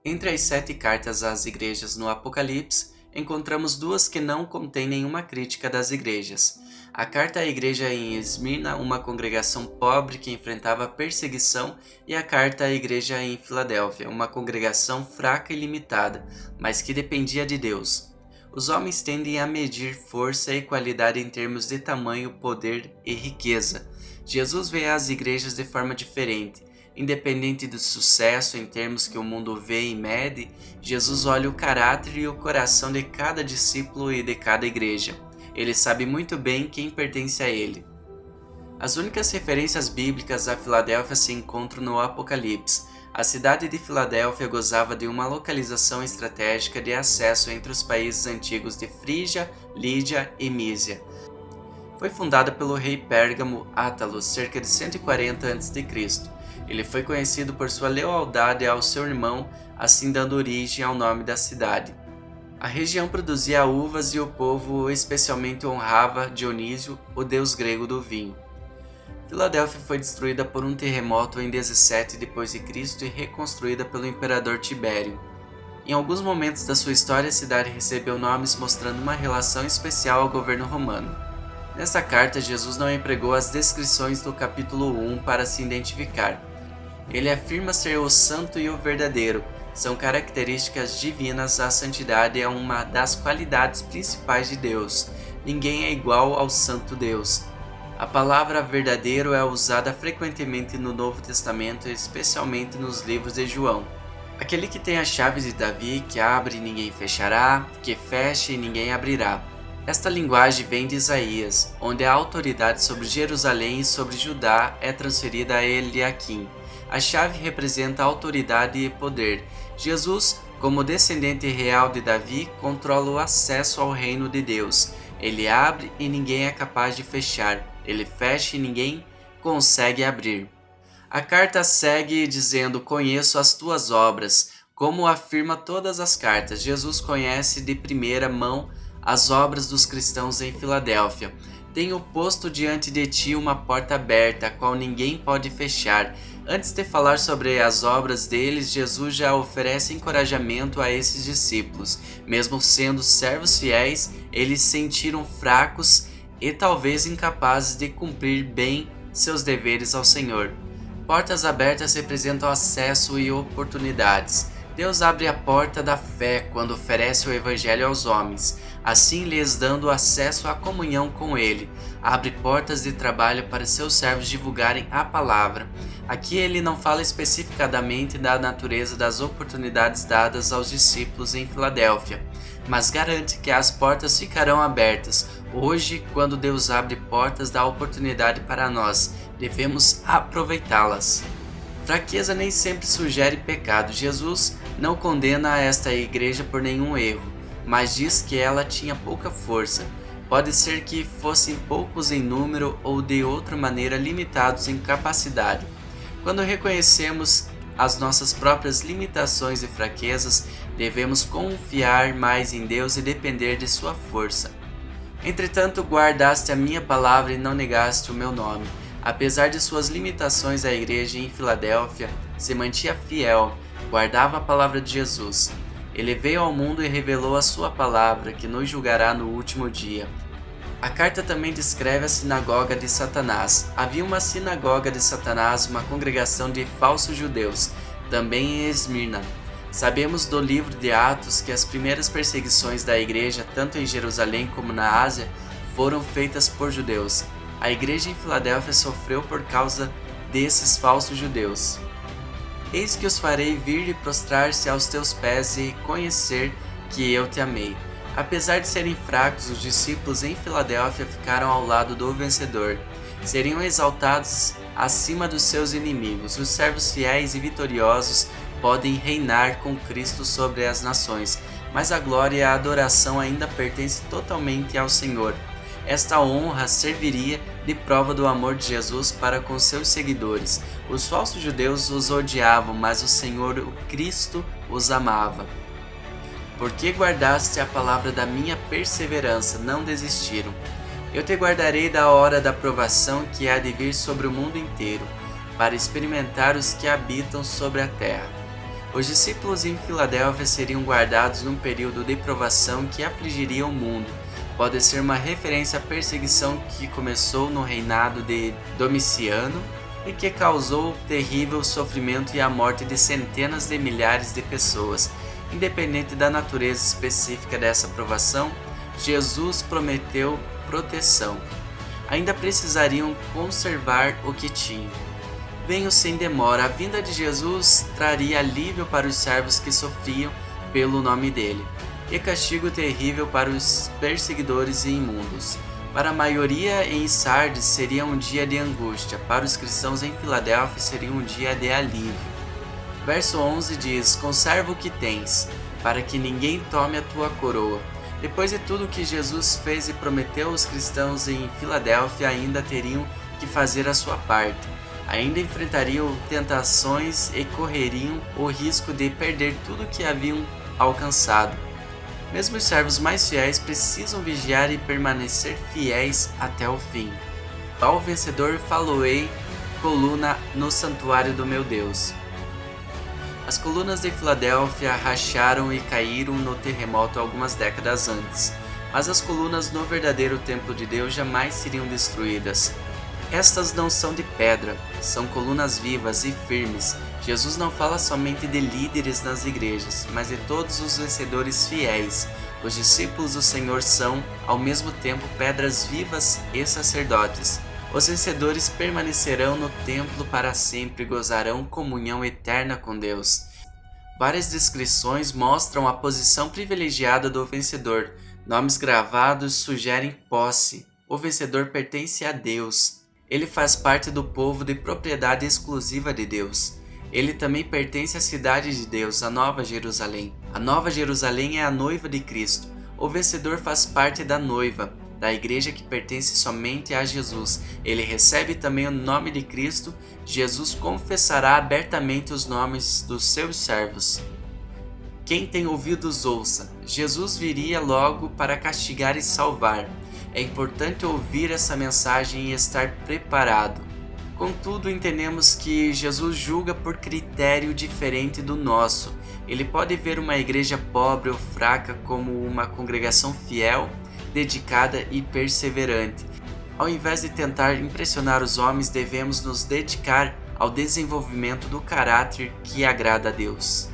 Entre as 7 cartas às igrejas no Apocalipse, encontramos duas que não contêm nenhuma crítica das igrejas. A carta à igreja em Esmirna, uma congregação pobre que enfrentava perseguição, e a carta à igreja em Filadélfia, uma congregação fraca e limitada, mas que dependia de Deus. Os homens tendem a medir força e qualidade em termos de tamanho, poder e riqueza. Jesus vê as igrejas de forma diferente. Independente do sucesso em termos que o mundo vê e mede, Jesus olha o caráter e o coração de cada discípulo e de cada igreja. Ele sabe muito bem quem pertence a ele. As únicas referências bíblicas a Filadélfia se encontram no Apocalipse. A cidade de Filadélfia gozava de uma localização estratégica de acesso entre os países antigos de Frígia, Lídia e Mísia. Foi fundada pelo rei Pérgamo Átalos cerca de 140 a.C. Ele foi conhecido por sua lealdade ao seu irmão, assim dando origem ao nome da cidade. A região produzia uvas e o povo especialmente honrava Dionísio, o deus grego do vinho. Filadélfia foi destruída por um terremoto em 17 d.C. e reconstruída pelo imperador Tibério. Em alguns momentos da sua história, a cidade recebeu nomes mostrando uma relação especial ao governo romano. Nesta carta, Jesus não empregou as descrições do capítulo 1 para se identificar. Ele afirma ser o santo e o verdadeiro. São características divinas. A santidade é uma das qualidades principais de Deus. Ninguém é igual ao santo Deus. A palavra verdadeiro é usada frequentemente no Novo Testamento, especialmente nos livros de João. Aquele que tem a chave de Davi, que abre e ninguém fechará, que fecha e ninguém abrirá. Esta linguagem vem de Isaías, onde a autoridade sobre Jerusalém e sobre Judá é transferida a Eliaquim. A chave representa autoridade e poder. Jesus, como descendente real de Davi, controla o acesso ao reino de Deus. Ele abre e ninguém é capaz de fechar. Ele fecha e ninguém consegue abrir. A carta segue dizendo: "Conheço as tuas obras". Como afirma todas as cartas, Jesus conhece de primeira mão as obras dos cristãos em Filadélfia. Tenho posto diante de ti uma porta aberta, a qual ninguém pode fechar. Antes de falar sobre as obras deles, Jesus já oferece encorajamento a esses discípulos. Mesmo sendo servos fiéis, eles se sentiram fracos e talvez incapazes de cumprir bem seus deveres ao Senhor. Portas abertas representam acesso e oportunidades. Deus abre a porta da fé quando oferece o Evangelho aos homens, assim lhes dando acesso à comunhão com Ele. Abre portas de trabalho para seus servos divulgarem a palavra. Aqui ele não fala especificadamente da natureza das oportunidades dadas aos discípulos em Filadélfia, mas garante que as portas ficarão abertas. Hoje, quando Deus abre portas, dá oportunidade para nós. Devemos aproveitá-las. Fraqueza nem sempre sugere pecado. Jesus não condena esta igreja por nenhum erro, mas diz que ela tinha pouca força. Pode ser que fossem poucos em número ou de outra maneira limitados em capacidade. Quando reconhecemos as nossas próprias limitações e fraquezas, devemos confiar mais em Deus e depender de sua força. Entretanto, guardaste a minha palavra e não negaste o meu nome. Apesar de suas limitações, a igreja em Filadélfia se mantinha fiel, guardava a palavra de Jesus. Ele veio ao mundo e revelou a sua palavra, que nos julgará no último dia. A carta também descreve a sinagoga de Satanás. Havia uma sinagoga de Satanás, uma congregação de falsos judeus, também em Esmirna. Sabemos do livro de Atos que as primeiras perseguições da igreja, tanto em Jerusalém como na Ásia, foram feitas por judeus. A igreja em Filadélfia sofreu por causa desses falsos judeus. Eis que os farei vir e prostrar-se aos teus pés e conhecer que eu te amei. Apesar de serem fracos, os discípulos em Filadélfia ficaram ao lado do vencedor. Seriam exaltados acima dos seus inimigos. Os servos fiéis e vitoriosos podem reinar com Cristo sobre as nações, mas a glória e a adoração ainda pertencem totalmente ao Senhor. Esta honra serviria de prova do amor de Jesus para com seus seguidores. Os falsos judeus os odiavam, mas o Senhor, o Cristo, os amava. Porque guardaste a palavra da minha perseverança, não desistiram. Eu te guardarei da hora da provação que há de vir sobre o mundo inteiro, para experimentar os que habitam sobre a terra. Os discípulos em Filadélfia seriam guardados num período de provação que afligiria o mundo. Pode ser uma referência à perseguição que começou no reinado de Domiciano e que causou terrível sofrimento e a morte de centenas de milhares de pessoas. Independente da natureza específica dessa provação, Jesus prometeu proteção. Ainda precisariam conservar o que tinham. Venho sem demora. A vinda de Jesus traria alívio para os servos que sofriam pelo nome dele, e castigo terrível para os perseguidores e imundos. Para a maioria em Sardes seria um dia de angústia, para os cristãos em Filadélfia seria um dia de alívio. Verso 11 diz: conserva o que tens, para que ninguém tome a tua coroa. Depois de tudo que Jesus fez e prometeu, os cristãos em Filadélfia ainda teriam que fazer a sua parte. Ainda enfrentariam tentações e correriam o risco de perder tudo que haviam alcançado. Mesmo os servos mais fiéis precisam vigiar e permanecer fiéis até o fim. Ao vencedor faloei coluna no santuário do meu Deus. As colunas de Filadélfia racharam e caíram no terremoto algumas décadas antes, mas as colunas no verdadeiro templo de Deus jamais seriam destruídas. Estas não são de pedra, são colunas vivas e firmes. Jesus não fala somente de líderes nas igrejas, mas de todos os vencedores fiéis. Os discípulos do Senhor são, ao mesmo tempo, pedras vivas e sacerdotes. Os vencedores permanecerão no templo para sempre e gozarão comunhão eterna com Deus. Várias descrições mostram a posição privilegiada do vencedor. Nomes gravados sugerem posse. O vencedor pertence a Deus. Ele faz parte do povo de propriedade exclusiva de Deus. Ele também pertence à cidade de Deus, a Nova Jerusalém. A Nova Jerusalém é a noiva de Cristo. O vencedor faz parte da noiva, da igreja que pertence somente a Jesus. Ele recebe também o nome de Cristo. Jesus confessará abertamente os nomes dos seus servos. Quem tem ouvidos ouça. Jesus viria logo para castigar e salvar. É importante ouvir essa mensagem e estar preparado. Contudo, entendemos que Jesus julga por critério diferente do nosso. Ele pode ver uma igreja pobre ou fraca como uma congregação fiel, dedicada e perseverante. Ao invés de tentar impressionar os homens, devemos nos dedicar ao desenvolvimento do caráter que agrada a Deus.